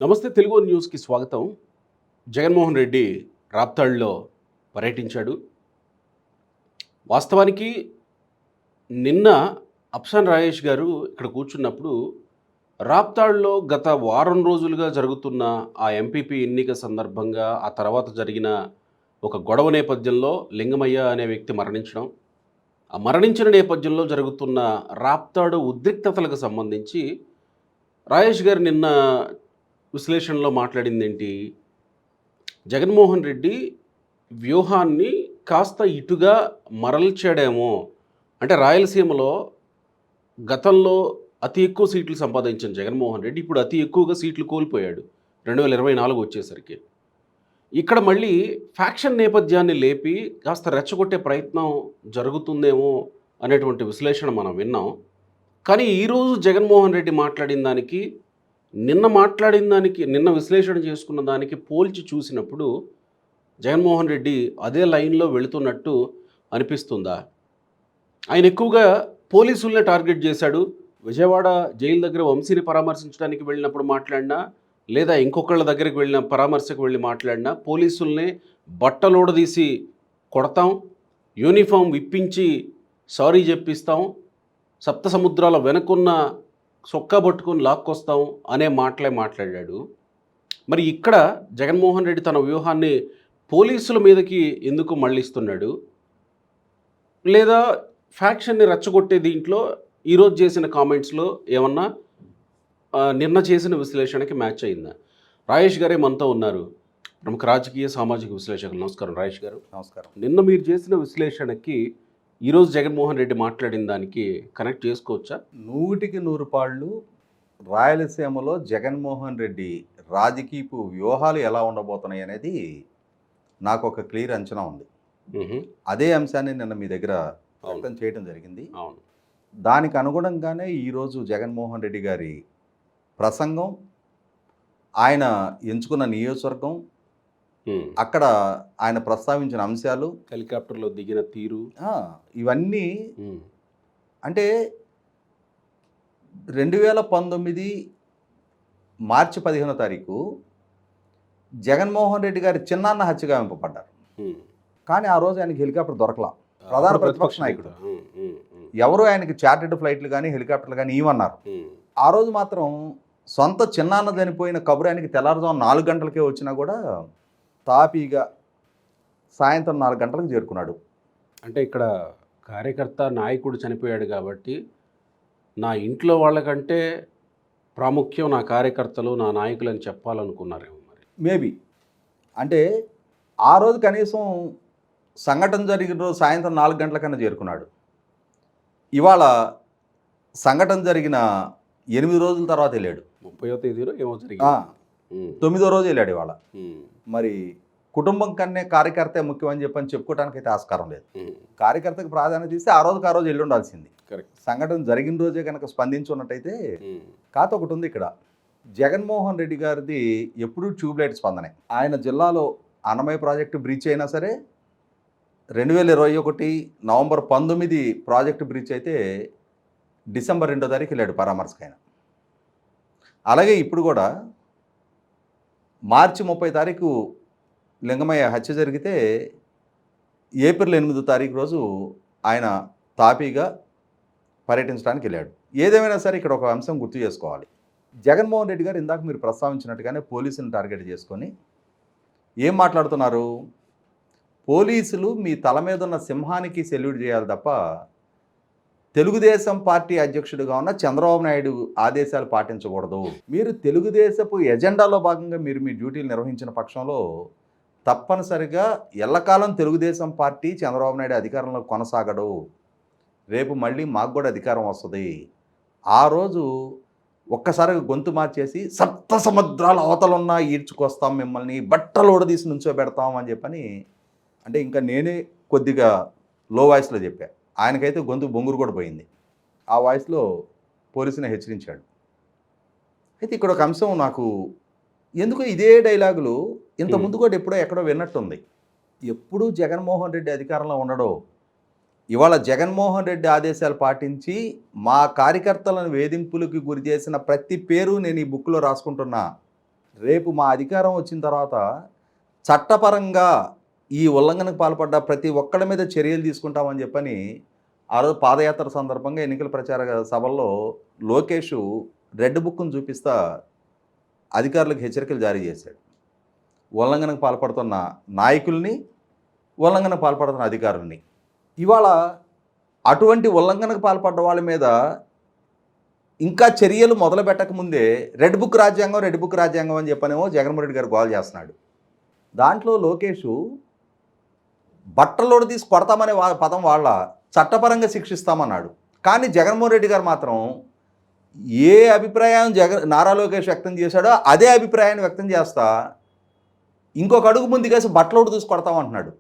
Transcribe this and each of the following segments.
నమస్తే తెలుగు న్యూస్కి స్వాగతం. జగన్మోహన్ రెడ్డి రాప్తాడులో పర్యటించాడు. వాస్తవానికి నిన్న అప్సాన్ రాజేష్ గారు ఇక్కడ కూర్చున్నప్పుడు రాప్తాడులో గత వారం రోజులుగా జరుగుతున్న ఆ ఎంపీపీ ఎన్నిక సందర్భంగా ఆ తర్వాత జరిగిన ఒక గొడవ నేపథ్యంలో లింగమయ్య అనే వ్యక్తి మరణించడం, ఆ మరణించిన నేపథ్యంలో జరుగుతున్న రాప్తాడు ఉద్రిక్తతలకు సంబంధించి రాజేష్ గారు నిన్న విశ్లేషణలో మాట్లాడిందేంటి? జగన్మోహన్ రెడ్డి వ్యూహాన్ని కాస్త ఇటుగా మరల్చాడేమో. అంటే రాయలసీమలో గతంలో అతి ఎక్కువ సీట్లు సంపాదించిన జగన్మోహన్ రెడ్డి ఇప్పుడు అతి ఎక్కువగా సీట్లు కోల్పోయాడు 2024 వచ్చేసరికి. ఇక్కడ మళ్ళీ ఫ్యాక్షన్ నేపథ్యాన్ని లేపి కాస్త రెచ్చగొట్టే ప్రయత్నం జరుగుతుందేమో అనేటువంటి విశ్లేషణ మనం విన్నాం. కానీ ఈరోజు జగన్మోహన్ రెడ్డి మాట్లాడిన దానికి, నిన్న విశ్లేషణ చేసుకున్న దానికి పోల్చి చూసినప్పుడు జగన్మోహన్ రెడ్డి అదే లైన్లో వెళుతున్నట్టు అనిపిస్తుందా? ఆయన ఎక్కువగా పోలీసుల్నే టార్గెట్ చేశాడు. విజయవాడ జైలు దగ్గర వంశీని పరామర్శించడానికి వెళ్ళినప్పుడు మాట్లాడినా, లేదా ఇంకొకళ్ళ దగ్గరికి వెళ్ళిన పరామర్శకు వెళ్ళి మాట్లాడినా పోలీసుల్ని బట్టలోడదీసి కొడతాం, యూనిఫామ్ విప్పించి సారీ చెప్పిస్తాం, సప్త సముద్రాల వెనకున్న సొక్కా పట్టుకొని లాక్కొస్తాం అనే మాటలే మాట్లాడాడు. మరి ఇక్కడ జగన్మోహన్ రెడ్డి తన వ్యూహాన్ని పోలీసుల మీదకి ఎందుకు మళ్ళిస్తున్నాడు? లేదా ఫ్యాక్షన్ని రెచ్చగొట్టే దీంట్లో ఈరోజు చేసిన కామెంట్స్లో ఏమన్నా నిన్న చేసిన విశ్లేషణకి మ్యాచ్ అయిందా? రాజేష్ గారే మనతో ఉన్నారు, ప్రముఖ రాజకీయ సామాజిక విశ్లేషకులు. నమస్కారం రాజేష్ గారు. నమస్కారం. నిన్న మీరు చేసిన విశ్లేషణకి ఈరోజు జగన్మోహన్ రెడ్డి మాట్లాడిన దానికి కనెక్ట్ చేసుకోవచ్చా? 100కి 100 రాయలసీమలో జగన్మోహన్ రెడ్డి రాజకీయపు వ్యూహాలు ఎలా ఉండబోతున్నాయి అనేది నాకు ఒక క్లియర్ అంచనా ఉంది. అదే అంశాన్ని నిన్న మీ దగ్గర వ్యక్తం చేయడం జరిగింది. అవును. దానికి అనుగుణంగానే ఈరోజు జగన్మోహన్ రెడ్డి గారి ప్రసంగం, ఆయన ఎంచుకున్న నియోజకవర్గం, అక్కడ ఆయన ప్రస్తావించిన అంశాలు, హెలికాప్టర్లో దిగిన తీరు, ఇవన్నీ అంటే 2019 మార్చి 15వ తారీఖు జగన్మోహన్ రెడ్డి గారి చిన్నాన్న హత్యగా గావింపబడ్డారు. కానీ ఆ రోజు ఆయనకి హెలికాప్టర్ దొరకలా. ప్రధాన ప్రతిపక్ష నాయకుడు. ఎవరు ఆయనకి చార్టెడ్ ఫ్లైట్లు కానీ హెలికాప్టర్లు కానీ ఇవన్నారు. ఆ రోజు మాత్రం సొంత చిన్నాన్న చనిపోయిన కబురు ఆయనకి తెల్లారుజాము 4 గంటలకే వచ్చినా కూడా తాపీగా సాయంత్రం 4 గంటలకు చేరుకున్నాడు. అంటే ఇక్కడ కార్యకర్త నాయకుడు చనిపోయాడు కాబట్టి నా ఇంట్లో వాళ్ళకంటే ప్రాముఖ్యం నా కార్యకర్తలు, నా నాయకులు అని చెప్పాలనుకున్నారేమో మరి. మేబీ అంటే ఆ రోజు కనీసం సంఘటన జరిగిన రోజు సాయంత్రం 4 గంటలకన్నా చేరుకున్నాడు. ఇవాళ సంఘటన జరిగిన 8 రోజుల తర్వాత వెళ్ళాడు. 30వ తేదీలో ఏమో జరిగింది. 9వ రోజు వెళ్ళాడు ఇవాళ. మరి కుటుంబం కన్నా కార్యకర్తే ముఖ్యం అని చెప్పుకోవడానికి అయితే ఆస్కారం లేదు. కార్యకర్తకు ప్రాధాన్యత ఇస్తే ఆ రోజుకి ఆ రోజు వెళ్ళి ఉండాల్సింది. సంఘటన జరిగిన రోజే కనుక స్పందించి ఉన్నట్టయితే. కాత ఒకటి ఉంది ఇక్కడ, జగన్మోహన్ రెడ్డి గారిది ఎప్పుడూ ట్యూబ్లైట్ స్పందనే. ఆయన జిల్లాలో అన్నమయ్య ప్రాజెక్టు బ్రీచ్ అయినా సరే, 2021 నవంబర్ 19 ప్రాజెక్టు బ్రీచ్ అయితే డిసెంబర్ 2వ తారీఖు వెళ్ళాడు పరామర్శకైనా. అలాగే ఇప్పుడు కూడా మార్చి 30 తారీఖు లింగమయ్య హత్య జరిగితే ఏప్రిల్ 8వ తారీఖు రోజు ఆయన తాపీగా పర్యటించడానికి వెళ్ళాడు. ఏదేమైనా సరే ఇక్కడ ఒక అంశం గుర్తు చేసుకోవాలి. జగన్మోహన్ రెడ్డి గారు ఇందాక మీరు ప్రస్తావించినట్టుగానే పోలీసులను టార్గెట్ చేసుకొని ఏం మాట్లాడుతున్నారు? పోలీసులు మీ తల మీద ఉన్న సింహానికి సెల్యూట్ చేయాలి తప్ప తెలుగుదేశం పార్టీ అధ్యక్షుడిగా ఉన్న చంద్రబాబు నాయుడు ఆదేశాలు పాటించకూడదు. మీరు తెలుగుదేశపు ఎజెండాలో భాగంగా మీరు మీ డ్యూటీలు నిర్వహించిన పక్షంలో తప్పనిసరిగా ఎల్లకాలం తెలుగుదేశం పార్టీ చంద్రబాబు నాయుడు అధికారంలో కొనసాగడు. రేపు మళ్ళీ మాకు కూడా అధికారం వస్తుంది. ఆ రోజు ఒక్కసారిగా గొంతు మార్చేసి సప్త సముద్రాల అవతలున్నా ఈడ్చుకొస్తాం, మిమ్మల్ని బట్టలు ఓడదీసి నుంచోబెడతాం అని చెప్పని, అంటే ఇంకా నేనే కొద్దిగా లో వాయిస్లో చెప్పా. ఆయనకైతే గొంతు బొంగురు కూడా పోయింది. ఆ వాయిస్లో పోలీసుని హెచ్చరించాడు. అయితే ఇక్కడ ఒక అంశం నాకు ఎందుకో ఇదే డైలాగులు ఇంతకుముందు కూడా ఎప్పుడో ఎక్కడో విన్నట్టుంది. ఎప్పుడూ జగన్మోహన్ రెడ్డి అధికారంలో ఉండడో, ఇవాళ జగన్మోహన్ రెడ్డి ఆదేశాలు పాటించి మా కార్యకర్తలను వేధింపులకు గురి చేసిన ప్రతి పేరు నేను ఈ బుక్లో రాసుకుంటున్నా. రేపు మా అధికారం వచ్చిన తర్వాత చట్టపరంగా ఈ ఉల్లంఘనకు పాల్పడ్డ ప్రతి ఒక్కడి మీద చర్యలు తీసుకుంటామని చెప్పని ఆ రోజు పాదయాత్ర సందర్భంగా ఎన్నికల ప్రచార సభల్లో లోకేష్ రెడ్ బుక్ను చూపిస్తా అధికారులకు హెచ్చరికలు జారీ చేశాడు. ఉల్లంఘనకు పాల్పడుతున్న నాయకుల్ని, ఉల్లంఘనకు పాల్పడుతున్న అధికారుల్ని. ఇవాళ అటువంటి ఉల్లంఘనకు పాల్పడ్డ వాళ్ళ మీద ఇంకా చర్యలు మొదలు పెట్టకముందే రెడ్ బుక్ రాజ్యాంగం అని చెప్పనేమో జగన్మోహన్ రెడ్డి గారు గోల్ చేస్తున్నాడు. దాంట్లో లోకేష్ బట్టలోడు తీసి కొడతామనే పదం వాళ్ళ చట్టపరంగా శిక్షిస్తామన్నాడు. కానీ జగన్మోహన్ రెడ్డి గారు మాత్రం ఏ అభిప్రాయం నారా లోకేష్ వ్యక్తం చేశాడో అదే అభిప్రాయాన్ని వ్యక్తం చేస్తా ఇంకొక అడుగు ముందుకేసి బట్టలోడు తీసి కొడతామంటున్నాడు.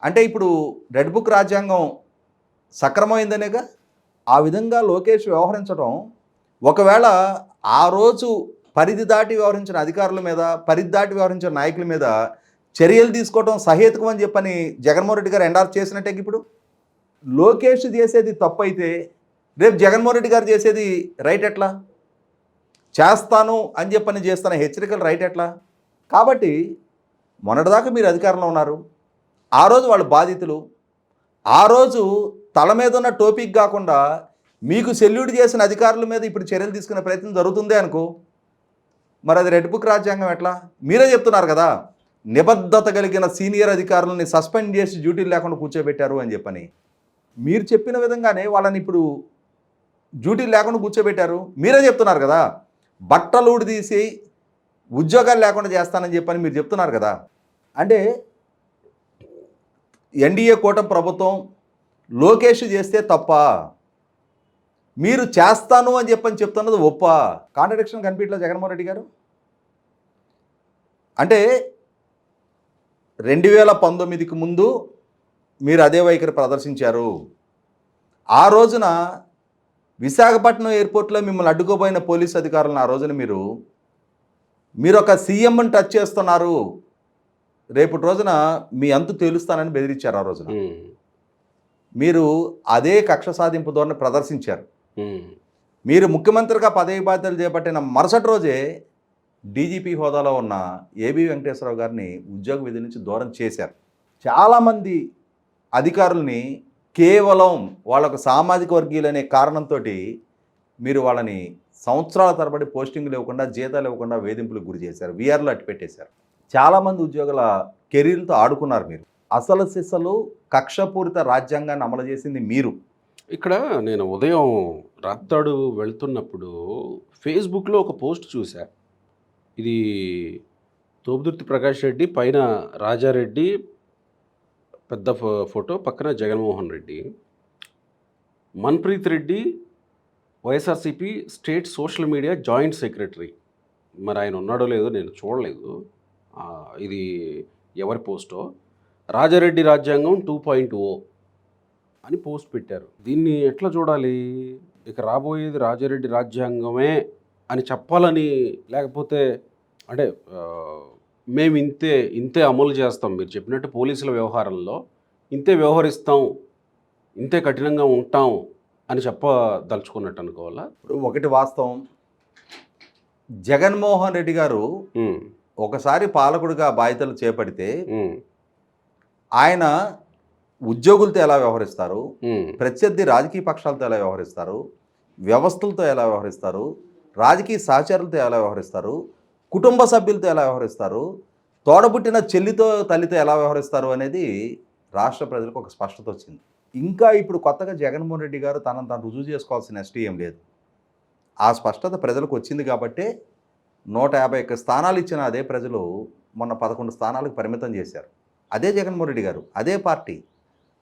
అంటే ఇప్పుడు రెడ్ బుక్ రాజ్యాంగం సక్రమైందనేగా. ఆ విధంగా లోకేష్ వ్యవహరించడం, ఒకవేళ ఆ రోజు పరిధి దాటి వ్యవహరించిన అధికారుల మీద, పరిధి దాటి వ్యవహరించిన నాయకుల మీద చర్యలు తీసుకోవడం సహేతుకం అని చెప్పని జగన్మోహన్ రెడ్డి గారు ఎండార్స్ చేసినట్టే. ఇప్పుడు లోకేష్ చేసేది తప్పు అయితే రేపు జగన్మోహన్ రెడ్డి గారు చేసేది రైట్ ఎట్లా? చేస్తాను అని చెప్పని చేస్తున్న హెచ్చరికలు రైట్ ఎట్లా? కాబట్టి మొన్నటిదాకా మీరు అధికారంలో ఉన్నారు, ఆ రోజు వాళ్ళు బాధితులు, ఆ రోజు తల మీద ఉన్న టోపిక్ కాకుండా మీకు సెల్యూట్ చేసిన అధికారుల మీద ఇప్పుడు చర్యలు తీసుకునే ప్రయత్నం జరుగుతుందే అనుకో, మరి అది రెడ్ బుక్ రాజ్యాంగం ఎట్లా? మీరే చెప్తున్నారు కదా, నిబద్ధత కలిగిన సీనియర్ అధికారులని సస్పెండ్ చేసి డ్యూటీలు లేకుండా కూర్చోబెట్టారు అని చెప్పని. మీరు చెప్పిన విధంగానే వాళ్ళని ఇప్పుడు డ్యూటీలు లేకుండా కూర్చోబెట్టారు. మీరే చెప్తున్నారు కదా, బట్టలు తీసి ఉద్యోగాలు లేకుండా చేస్తానని చెప్పని మీరు చెప్తున్నారు కదా. అంటే ఎన్డీఏ కూటమి ప్రభుత్వం లోకేష్ చేస్తే తప్ప, మీరు చేస్తాను అని చెప్పని చెప్తున్నది ఒప్ప? కాంట్రడిక్షన్ కనిపించట్లేదు జగన్మోహన్ రెడ్డి గారు. అంటే 2019కి ముందు మీరు అదే వైఖరి ప్రదర్శించారు. ఆ రోజున విశాఖపట్నం ఎయిర్పోర్ట్లో మిమ్మల్ని అడ్డుకోబోయిన పోలీసు అధికారులను ఆ రోజున మీరు ఒక సీఎంని టచ్ చేస్తున్నారు, రేపటి రోజున మీ అంతు తేలుస్తానని బెదిరించారు. ఆ రోజున మీరు అదే కక్ష సాధింపు ధోరణి ప్రదర్శించారు. మీరు ముఖ్యమంత్రిగా పదవి బాధ్యతలు చేపట్టిన మరుసటి రోజే డీజీపీ హోదాలో ఉన్న ఏబీ వెంకటేశ్వరరావు గారిని ఉద్యోగ విధి నుంచి దూరం చేశారు. చాలామంది అధికారుల్ని కేవలం వాళ్ళకు సామాజిక వర్గీయులనే కారణంతో మీరు వాళ్ళని సంవత్సరాల తరబడి పోస్టింగ్లు ఇవ్వకుండా, జీతాలు ఇవ్వకుండా వేధింపులకు గురి చేశారు, వీఆర్లో అట్టి పెట్టేశారు. చాలామంది ఉద్యోగుల కెరీర్లతో ఆడుకున్నారు మీరు. అసలు సిసలు కక్షపూరిత రాజ్యాంగాన్ని అమలు చేసింది మీరు. ఇక్కడ నేను ఉదయం రాప్తాడు వెళ్తున్నప్పుడు ఫేస్బుక్లో ఒక పోస్ట్ చూసా. ఇది తోపుదుర్తి ప్రకాష్ రెడ్డి, పైన రాజారెడ్డి పెద్ద ఫోటో, పక్కన Jaganmohan Reddy. Manpreet Reddy YSRCP state social media joint secretary. మరి ఆయన ఉన్నాడో లేదో నేను చూడలేదు. ఇది ఎవరి పోస్టో. రాజారెడ్డి రాజ్యాంగం 2.0 అని పోస్ట్ పెట్టారు. దీన్ని ఎట్లా చూడాలి? ఇక రాబోయేది రాజారెడ్డి రాజ్యాంగమే అని చెప్పాలని, లేకపోతే అంటే మేము ఇంతే అమలు చేస్తాం, మీరు చెప్పినట్టు పోలీసుల వ్యవహారంలో ఇంతే వ్యవహరిస్తాం, ఇంతే కఠినంగా ఉంటాం అని చెప్పదలుచుకున్నట్టు అనుకోవాలా? ఒకటి వాస్తవం, జగన్మోహన్ రెడ్డి గారు ఒకసారి పాలకుడిగా బాధ్యతలు చేపడితే ఆయన ఉద్యోగులతో ఎలా వ్యవహరిస్తారు, ప్రత్యర్థి రాజకీయ పక్షాలతో ఎలా వ్యవహరిస్తారు, వ్యవస్థలతో ఎలా వ్యవహరిస్తారు, రాజకీయ సహచరులతో ఎలా వ్యవహరిస్తారు, కుటుంబ సభ్యులతో ఎలా వ్యవహరిస్తారు, తోడబుట్టిన చెల్లితో తల్లితో ఎలా వ్యవహరిస్తారు అనేది రాష్ట్ర ప్రజలకు ఒక స్పష్టత వచ్చింది. ఇంకా ఇప్పుడు కొత్తగా జగన్మోహన్ రెడ్డి గారు తనను తాను రుజువు చేసుకోవాల్సిన ఎస్టీఎం లేదు. ఆ స్పష్టత ప్రజలకు వచ్చింది కాబట్టే 151 స్థానాలు ఇచ్చిన అదే ప్రజలు మొన్న 11 స్థానాలకు పరిమితం చేశారు. అదే జగన్మోహన్ రెడ్డి గారు, అదే పార్టీ,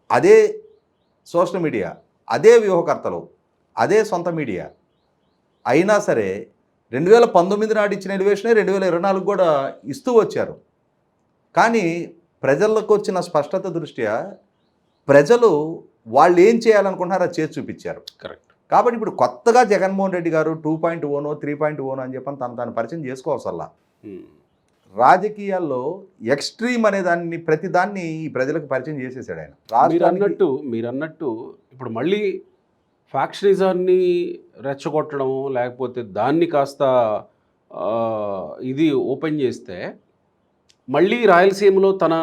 అదే సోషల్ మీడియా, అదే వ్యూహకర్తలు, అదే సొంత మీడియా అయినా సరే 2019 నాడు ఇచ్చిన ఎలివేషనే 2024 కూడా ఇస్తూ వచ్చారు. కానీ ప్రజలకు వచ్చిన స్పష్టత దృష్ట్యా ప్రజలు వాళ్ళు ఏం చేయాలనుకుంటున్నారో అది చేసి చూపించారు. కరెక్ట్. కాబట్టి ఇప్పుడు కొత్తగా జగన్మోహన్ రెడ్డి గారు 2.0 3.0 అని చెప్పని తను పరిచయం చేసుకోవాల్సల్లా. రాజకీయాల్లో ఎక్స్ట్రీమ్ అనే దాన్ని ప్రతిదాన్ని ఈ ప్రజలకు పరిచయం చేసేసాడు ఆయన. మీరు అన్నట్టు ఇప్పుడు మళ్ళీ ఫ్యాక్షనిజాన్ని రెచ్చగొట్టడము, లేకపోతే దాన్ని కాస్త ఇది ఓపెన్ చేస్తే మళ్ళీ రాయలసీమలో తన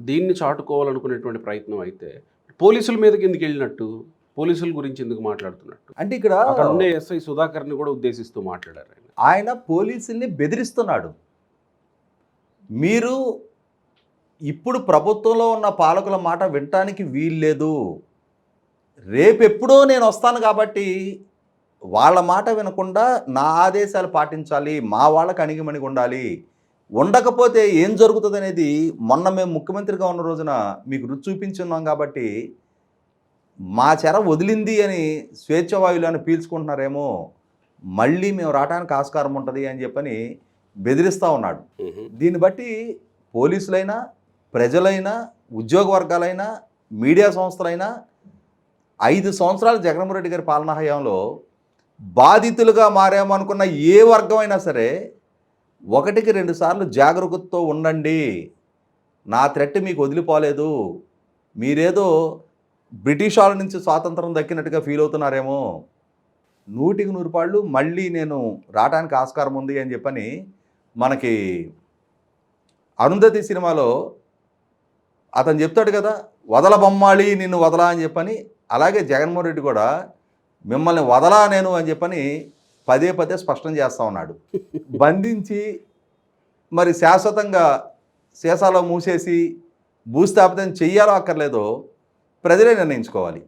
దీన్ని చాటుకోవాలనుకునేటువంటి ప్రయత్నం అయితే పోలీసుల మీదకి ఎందుకు వెళ్ళినట్టు, పోలీసుల గురించి ఎందుకు మాట్లాడుతున్నట్టు? అంటే ఇక్కడ అక్కడ ఉండే ఎస్ఐ సుధాకర్ని కూడా ఉద్దేశిస్తూ మాట్లాడారు ఆయన. ఆయన పోలీసుల్ని బెదిరిస్తున్నాడు. మీరు ఇప్పుడు ప్రభుత్వంలో ఉన్న పాలకుల మాట వినటానికి వీల్లేదు, రేపెప్పుడో నేను వస్తాను కాబట్టి వాళ్ళ మాట వినకుండా నా ఆదేశాలు పాటించాలి, మా వాళ్ళకి అణిగిమణిగి ఉండాలి, ఉండకపోతే ఏం జరుగుతుంది అనేది మొన్న మేము ముఖ్యమంత్రిగా ఉన్న రోజున మీకు రుచి చూపించున్నాం కాబట్టి మా చెర వదిలింది అని స్వేచ్ఛవాయువులను పీల్చుకుంటున్నారేమో, మళ్ళీ మేము రావడానికి ఆస్కారం ఉంటుంది అని చెప్పని బెదిరిస్తూ ఉన్నాడు. దీన్ని బట్టి పోలీసులైనా, ప్రజలైనా, ఉద్యోగ వర్గాలైనా, మీడియా సంస్థలైనా 5 సంవత్సరాలు జగన్మోహన్ రెడ్డి గారి పాలనా హయాంలో బాధితులుగా మారామనుకున్న ఏ వర్గమైనా సరే 1కి 2 సార్లు జాగరూకతతో ఉండండి. నా థ్రెట్ మీకు వదిలిపోలేదు, మీరేదో బ్రిటిష్ వాళ్ళ నుంచి స్వాతంత్రం దక్కినట్టుగా ఫీల్ అవుతున్నారేమో, 100కి 100 పాళ్ళు మళ్ళీ నేను రావడానికి ఆస్కారం ఉంది అని చెప్పని మనకి అరుంధతి సినిమాలో అతను చెప్తాడు కదా, వదల బొమ్మాళి నిన్ను వదలా అని చెప్పని. అలాగే జగన్మోహన్ రెడ్డి కూడా మిమ్మల్ని వదలా నేను అని చెప్పని పదే పదే స్పష్టం చేస్తూ ఉన్నాడు. బంధించి మరి శాశ్వతంగా సీసాలో మూసేసి భూస్థాపితం చెయ్యాలో అక్కర్లేదో ప్రజలే నిర్ణయించుకోవాలి.